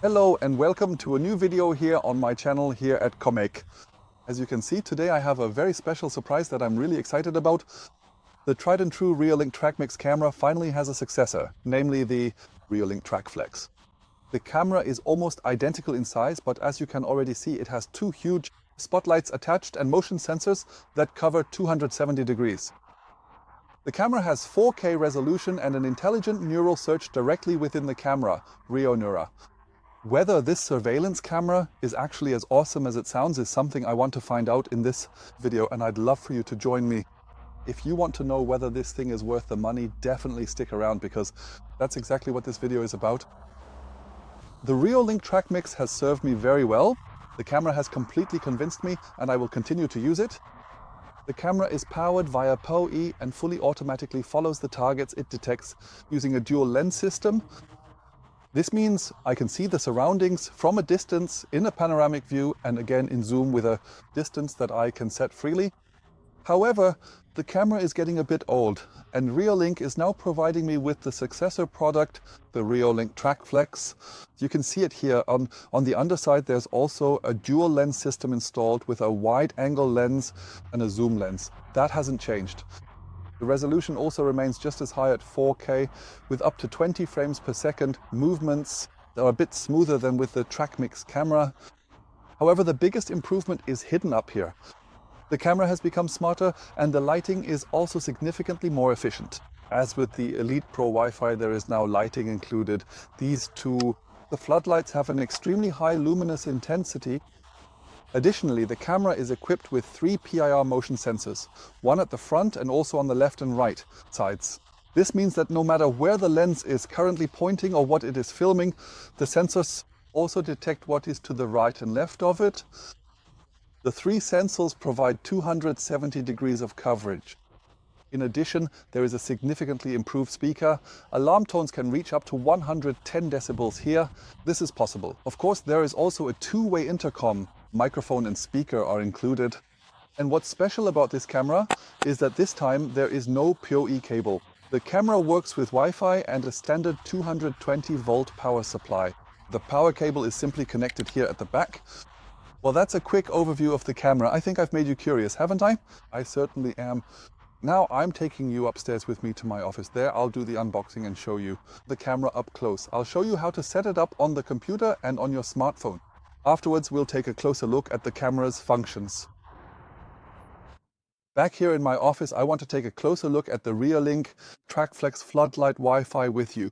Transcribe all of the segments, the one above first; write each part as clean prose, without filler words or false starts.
Hello and welcome to a new video here on my channel here at commaik. As you can see, today I have a very special surprise that I'm really excited about. The tried and true Reolink TrackMix camera finally has a successor, namely the Reolink TrackFlex. The camera is almost identical in size, but as you can already see, it has two huge spotlights attached and motion sensors that cover 270 degrees. The camera has 4K resolution and an intelligent neural search directly within the camera, Reonura. Whether this surveillance camera is actually as awesome as it sounds is something I want to find out in this video, and I'd love for you to join me. If you want to know whether this thing is worth the money, definitely stick around because that's exactly what this video is about. The Reolink TrackMix has served me very well. The camera has completely convinced me and I will continue to use it. The camera is powered via PoE and fully automatically follows the targets it detects using a dual lens system. This means I can see the surroundings from a distance in a panoramic view and again in zoom with a distance that I can set freely. However, the camera is getting a bit old and Reolink is now providing me with the successor product, the Reolink TrackFlex. You can see it here. On the underside there's also a dual lens system installed with a wide angle lens and a zoom lens. That hasn't changed. The resolution also remains just as high at 4K with up to 20 frames per second. Movements that are a bit smoother than with the TrackMix camera. However, the biggest improvement is hidden up here. The camera has become smarter and the lighting is also significantly more efficient. As with the Elite Pro Wi-Fi, there is now lighting included. These two, the floodlights, have an extremely high luminous intensity. Additionally, the camera is equipped with 3 PIR motion sensors, one at the front and also on the left and right sides. This means that no matter where the lens is currently pointing or what it is filming, the sensors also detect what is to the right and left of it. The 3 sensors provide 270 degrees of coverage. In addition, there is a significantly improved speaker. Alarm tones can reach up to 110 decibels here. This is possible. Of course, there is also a two-way intercom. Microphone and speaker are included. And what's special about this camera is that this time there is no PoE cable. The camera works with Wi-Fi and a standard 220 volt power supply. The power cable is simply connected here at the back. Well, that's a quick overview of the camera. I think I've made you curious, haven't I? I certainly am. Now I'm taking you upstairs with me to my office. There I'll do the unboxing and show you the camera up close. I'll show you how to set it up on the computer and on your smartphone. Afterwards, we'll take a closer look at the camera's functions. Back here in my office, I want to take a closer look at the Reolink TrackFlex floodlight Wi-Fi with you.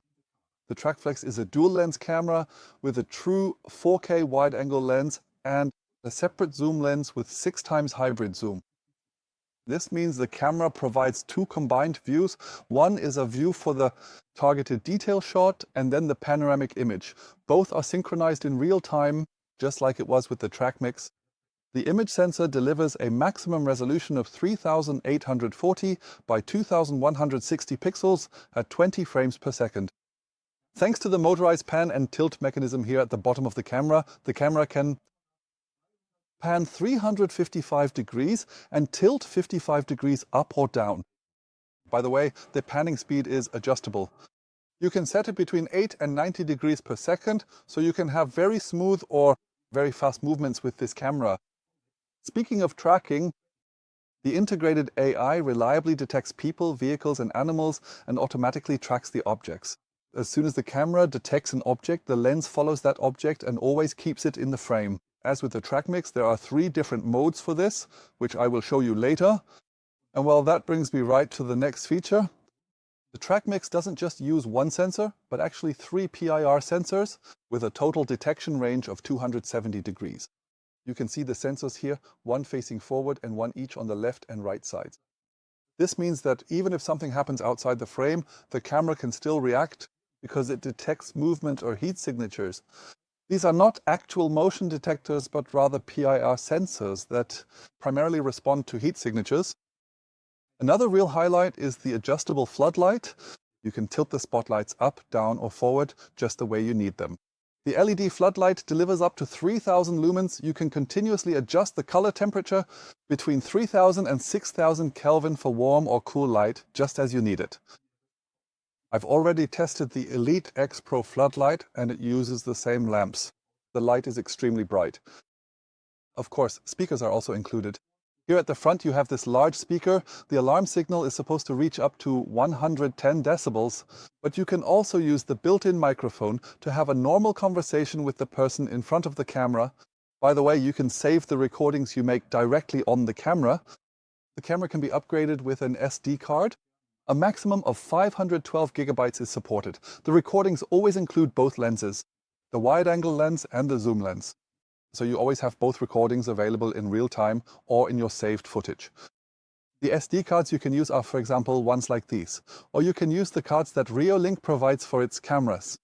The TrackFlex is a dual lens camera with a true 4K wide-angle lens and a separate zoom lens with 6 times hybrid zoom. This means the camera provides 2 combined views. One is a view for the targeted detail shot and then the panoramic image. Both are synchronized in real time, just like it was with the TrackMix. The image sensor delivers a maximum resolution of 3840 by 2160 pixels at 20 frames per second. Thanks to the motorized pan and tilt mechanism here at the bottom of the camera can pan 355 degrees and tilt 55 degrees up or down. By the way, the panning speed is adjustable. You can set it between 8 and 90 degrees per second, so you can have very smooth or very fast movements with this camera. Speaking of tracking, the integrated AI reliably detects people, vehicles and animals and automatically tracks the objects. As soon as the camera detects an object, the lens follows that object and always keeps it in the frame. As with the TrackMix, there are 3 different modes for this, which I will show you later. And well, that brings me right to the next feature. The TrackMix doesn't just use one sensor, but actually 3 PIR sensors with a total detection range of 270 degrees. You can see the sensors here, one facing forward and one each on the left and right sides. This means that even if something happens outside the frame, the camera can still react because it detects movement or heat signatures. These are not actual motion detectors, but rather PIR sensors that primarily respond to heat signatures. Another real highlight is the adjustable floodlight. You can tilt the spotlights up, down or forward just the way you need them. The LED floodlight delivers up to 3000 lumens. You can continuously adjust the color temperature between 3000 and 6000 Kelvin for warm or cool light, just as you need it. I've already tested the Elite X Pro floodlight and it uses the same lamps. The light is extremely bright. Of course, speakers are also included. Here at the front you have this large speaker. The alarm signal is supposed to reach up to 110 decibels, but you can also use the built-in microphone to have a normal conversation with the person in front of the camera. By the way, you can save the recordings you make directly on the camera. The camera can be upgraded with an SD card. A maximum of 512 gigabytes is supported. The recordings always include both lenses, the wide-angle lens and the zoom lens. So you always have both recordings available in real time or in your saved footage. The SD cards you can use are, for example, ones like these. Or you can use the cards that Reolink provides for its cameras.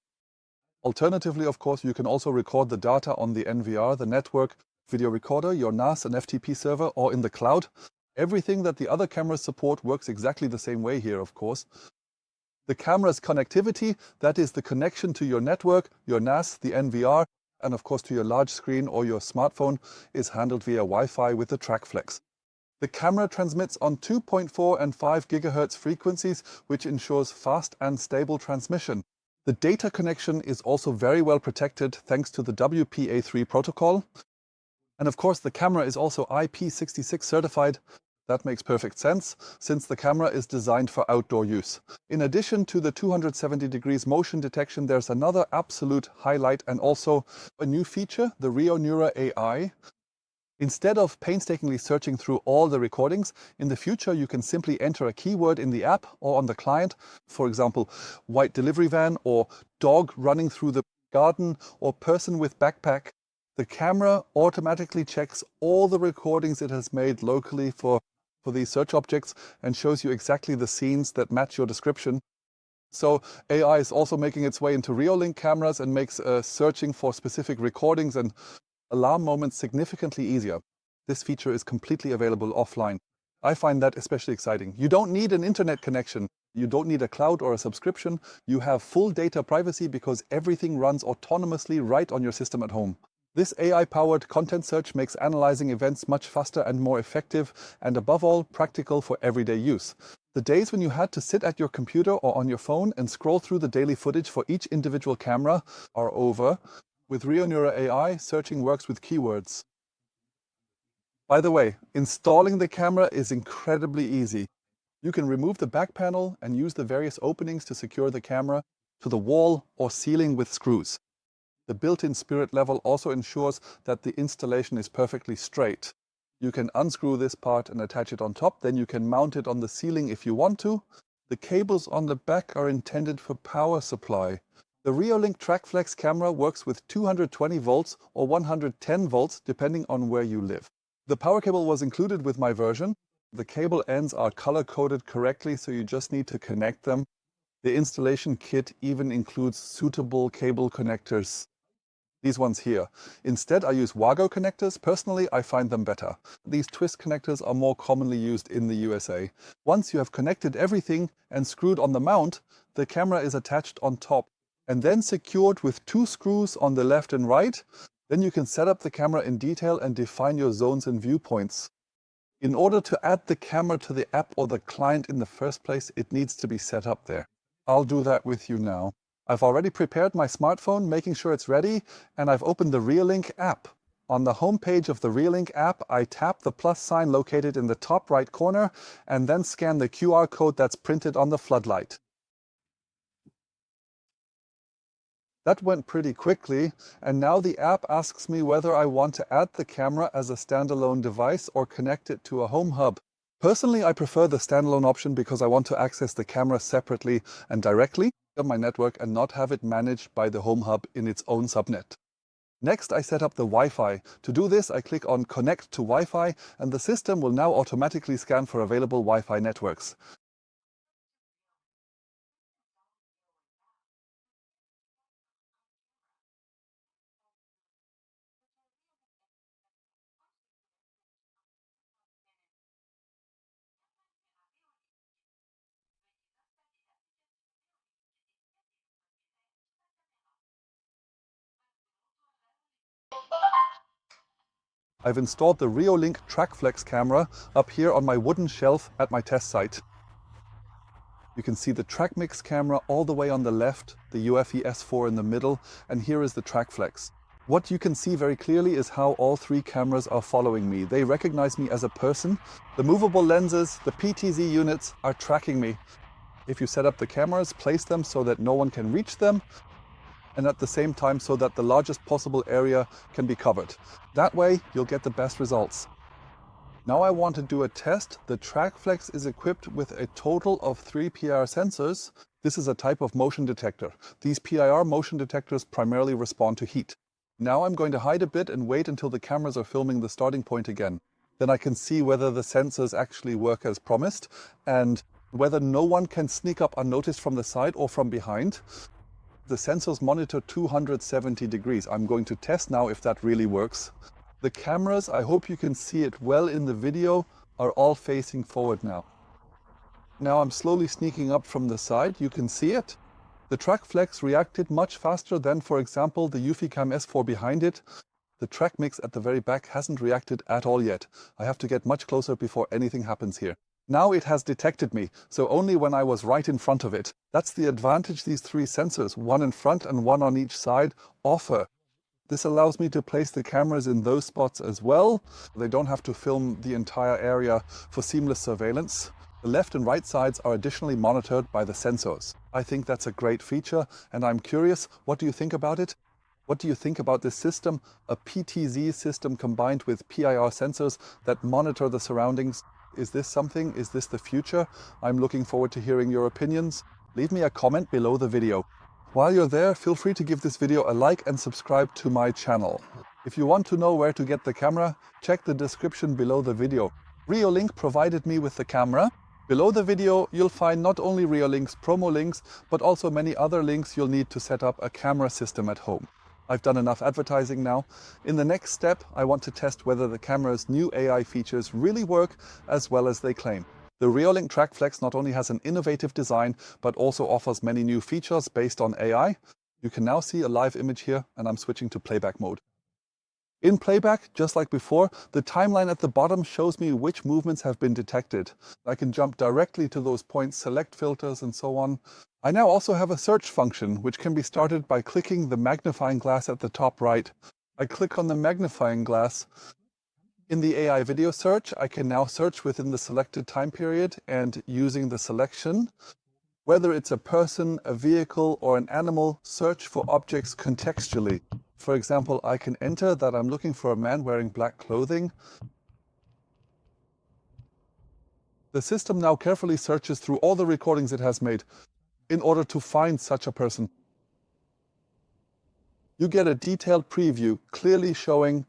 Alternatively, of course, you can also record the data on the NVR, the network video recorder, your NAS and FTP server, or in the cloud. Everything that the other cameras support works exactly the same way here, of course. The camera's connectivity, that is the connection to your network, your NAS, the NVR, and of course to your large screen or your smartphone, is handled via Wi-Fi with the TracFlex. The camera transmits on 2.4 and 5 GHz frequencies, which ensures fast and stable transmission. The data connection is also very well protected thanks to the WPA3 protocol. And of course the camera is also IP66 certified. That makes perfect sense, since the camera is designed for outdoor use. In addition to the 270 degrees motion detection, there's another absolute highlight and also a new feature, the Reolink AI. Instead of painstakingly searching through all the recordings, in the future you can simply enter a keyword in the app or on the client, for example, white delivery van or dog running through the garden or person with backpack. The camera automatically checks all the recordings it has made locally for these search objects and shows you exactly the scenes that match your description. So AI is also making its way into Reolink cameras and makes searching for specific recordings and alarm moments significantly easier. This feature is completely available offline. I find that especially exciting. You don't need an internet connection. You don't need a cloud or a subscription. You have full data privacy because everything runs autonomously right on your system at home. This AI-powered content search makes analyzing events much faster and more effective, and above all, practical for everyday use. The days when you had to sit at your computer or on your phone and scroll through the daily footage for each individual camera are over. With Reolink AI, searching works with keywords. By the way, installing the camera is incredibly easy. You can remove the back panel and use the various openings to secure the camera to the wall or ceiling with screws. The built-in spirit level also ensures that the installation is perfectly straight. You can unscrew this part and attach it on top, then you can mount it on the ceiling if you want to. The cables on the back are intended for power supply. The Reolink TrackFlex camera works with 220 volts or 110 volts depending on where you live. The power cable was included with my version. The cable ends are color-coded correctly, so you just need to connect them. The installation kit even includes suitable cable connectors. These ones here. Instead, I use Wago connectors. Personally, I find them better. These twist connectors are more commonly used in the USA. Once you have connected everything and screwed on the mount, the camera is attached on top and then secured with 2 screws on the left and right. Then you can set up the camera in detail and define your zones and viewpoints. In order to add the camera to the app or the client in the first place, it needs to be set up there. I'll do that with you now. I've already prepared my smartphone, making sure it's ready, and I've opened the Reolink app. On the home page of the Reolink app, I tap the plus sign located in the top right corner and then scan the QR code that's printed on the floodlight. That went pretty quickly, and now the app asks me whether I want to add the camera as a standalone device or connect it to a home hub. Personally, I prefer the standalone option because I want to access the camera separately and directly on my network and not have it managed by the home hub in its own subnet. Next, I set up the Wi-Fi. To do this, I click on Connect to Wi-Fi, and the system will now automatically scan for available Wi-Fi networks. I've installed the Reolink TrackFlex camera up here on my wooden shelf at my test site. You can see the TrackMix camera all the way on the left, the UFE S4 in the middle, and here is the TracFlex. What you can see very clearly is how all three cameras are following me. They recognize me as a person. The movable lenses, the PTZ units are tracking me. If you set up the cameras, place them so that no one can reach them, and at the same time so that the largest possible area can be covered. That way you'll get the best results. Now I want to do a test. The TracFlex is equipped with a total of 3 PIR sensors. This is a type of motion detector. These PIR motion detectors primarily respond to heat. Now I'm going to hide a bit and wait until the cameras are filming the starting point again. Then I can see whether the sensors actually work as promised and whether no one can sneak up unnoticed from the side or from behind. The sensors monitor 270 degrees. I'm going to test now if that really works. The cameras, I hope you can see it well in the video, are all facing forward now. Now I'm slowly sneaking up from the side. You can see it. The TracFlex reacted much faster than, for example, the UFICAM S4 behind it. The TrackMix at the very back hasn't reacted at all yet. I have to get much closer before anything happens here. Now it has detected me, so only when I was right in front of it. That's the advantage these three sensors, one in front and one on each side, offer. This allows me to place the cameras in those spots as well. They don't have to film the entire area for seamless surveillance. The left and right sides are additionally monitored by the sensors. I think that's a great feature, and I'm curious, what do you think about it? What do you think about this system? A PTZ system combined with PIR sensors that monitor the surroundings. Is this something? Is this the future? I'm looking forward to hearing your opinions. Leave me a comment below the video. While you're there, feel free to give this video a like and subscribe to my channel. If you want to know where to get the camera, check the description below the video. Reolink provided me with the camera. Below the video, you'll find not only Reolink's promo links, but also many other links you'll need to set up a camera system at home. I've done enough advertising now. In the next step, I want to test whether the camera's new AI features really work as well as they claim. The Reolink TrackFlex not only has an innovative design, but also offers many new features based on AI. You can now see a live image here, and I'm switching to playback mode. In playback, just like before, the timeline at the bottom shows me which movements have been detected. I can jump directly to those points, select filters, and so on. I now also have a search function, which can be started by clicking the magnifying glass at the top right. I click on the magnifying glass. In the AI video search, I can now search within the selected time period, and using the selection, whether it's a person, a vehicle, or an animal, search for objects contextually. For example, I can enter that I'm looking for a man wearing black clothing. The system now carefully searches through all the recordings it has made in order to find such a person. You get a detailed preview clearly showing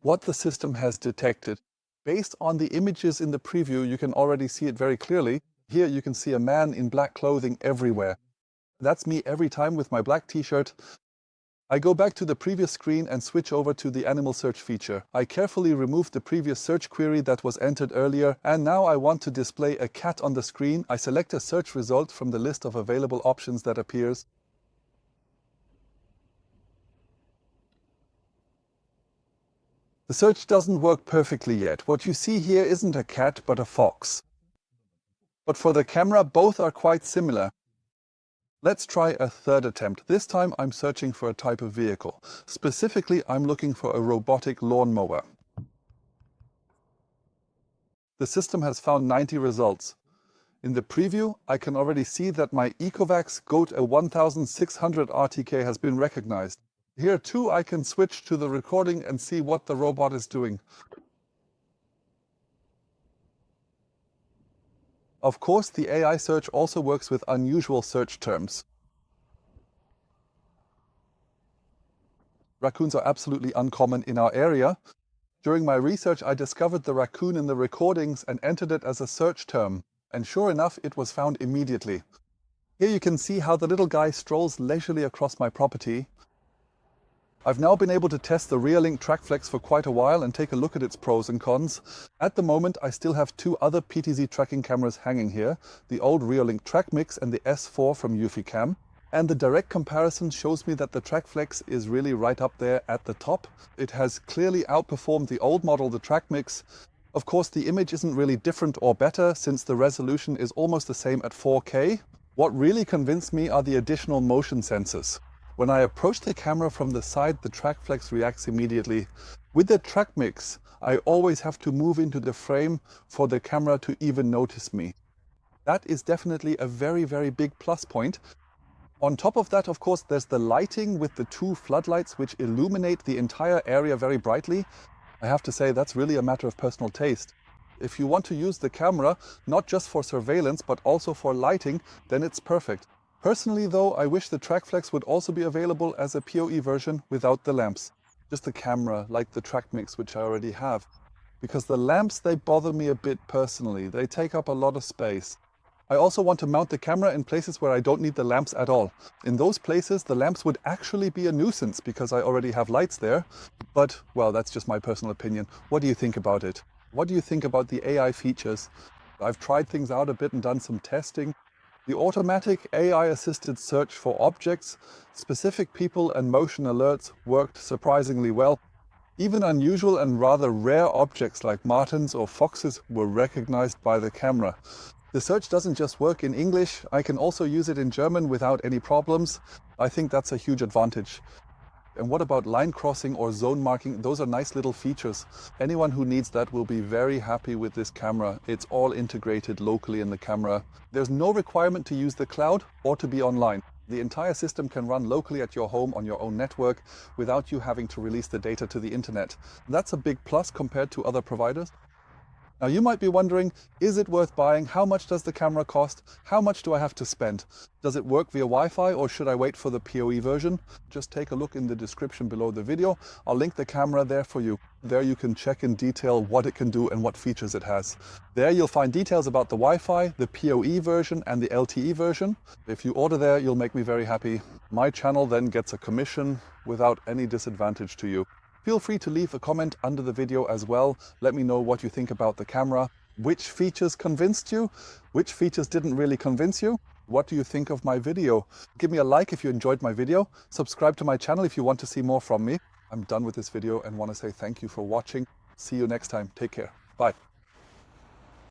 what the system has detected. Based on the images in the preview, you can already see it very clearly. Here you can see a man in black clothing everywhere. That's me every time with my black t-shirt. I go back to the previous screen and switch over to the animal search feature. I carefully removed the previous search query that was entered earlier, and now I want to display a cat on the screen. I select a search result from the list of available options that appears. The search doesn't work perfectly yet. What you see here isn't a cat, but a fox. But for the camera, both are quite similar. Let's try a third attempt. This time I'm searching for a type of vehicle. Specifically, I'm looking for a robotic lawnmower. The system has found 90 results. In the preview, I can already see that my Ecovacs GOAT a 1600 RTK has been recognized. Here too, I can switch to the recording and see what the robot is doing. Of course, the AI search also works with unusual search terms. Raccoons are absolutely uncommon in our area. During my research, I discovered the raccoon in the recordings and entered it as a search term. And sure enough, it was found immediately. Here you can see how the little guy strolls leisurely across my property. I've now been able to test the Reolink TrackFlex for quite a while and take a look at its pros and cons. At the moment, I still have two other PTZ tracking cameras hanging here, the old Reolink TrackMix and the S4 from UFICAM. And the direct comparison shows me that the TrackFlex is really right up there at the top. It has clearly outperformed the old model, the TrackMix. Of course, the image isn't really different or better since the resolution is almost the same at 4K. What really convinced me are the additional motion sensors. When I approach the camera from the side, the TracFlex reacts immediately. With the TrackMix, I always have to move into the frame for the camera to even notice me. That is definitely a very, very big plus point. On top of that, of course, there's the lighting with the 2 floodlights which illuminate the entire area very brightly. I have to say that's really a matter of personal taste. If you want to use the camera not just for surveillance but also for lighting, then it's perfect. Personally though, I wish the TracFlex would also be available as a PoE version without the lamps. Just the camera, like the TrackMix, which I already have. Because the lamps, they bother me a bit personally. They take up a lot of space. I also want to mount the camera in places where I don't need the lamps at all. In those places, the lamps would actually be a nuisance because I already have lights there. But, well, that's just my personal opinion. What do you think about it? What do you think about the AI features? I've tried things out a bit and done some testing. The automatic AI-assisted search for objects, specific people and motion alerts worked surprisingly well. Even unusual and rather rare objects like martens or foxes were recognized by the camera. The search doesn't just work in English, I can also use it in German without any problems. I think that's a huge advantage. And what about line crossing or zone marking? Those are nice little features. Anyone who needs that will be very happy with this camera. It's all integrated locally in the camera. There's no requirement to use the cloud or to be online. The entire system can run locally at your home on your own network without you having to release the data to the internet. That's a big plus compared to other providers. Now you might be wondering, is it worth buying? How much does the camera cost? How much do I have to spend? Does it work via Wi-Fi or should I wait for the PoE version? Just take a look in the description below the video. I'll link the camera there for you. There you can check in detail what it can do and what features it has. There you'll find details about the Wi-Fi, the PoE version and the LTE version. If you order there, you'll make me very happy. My channel then gets a commission without any disadvantage to you. Feel free to leave a comment under the video as well. Let me know what you think about the camera. Which features convinced you? Which features didn't really convince you? What do you think of my video? Give me a like if you enjoyed my video. Subscribe to my channel if you want to see more from me. I'm done with this video and want to say thank you for watching. See you next time. Take care. Bye.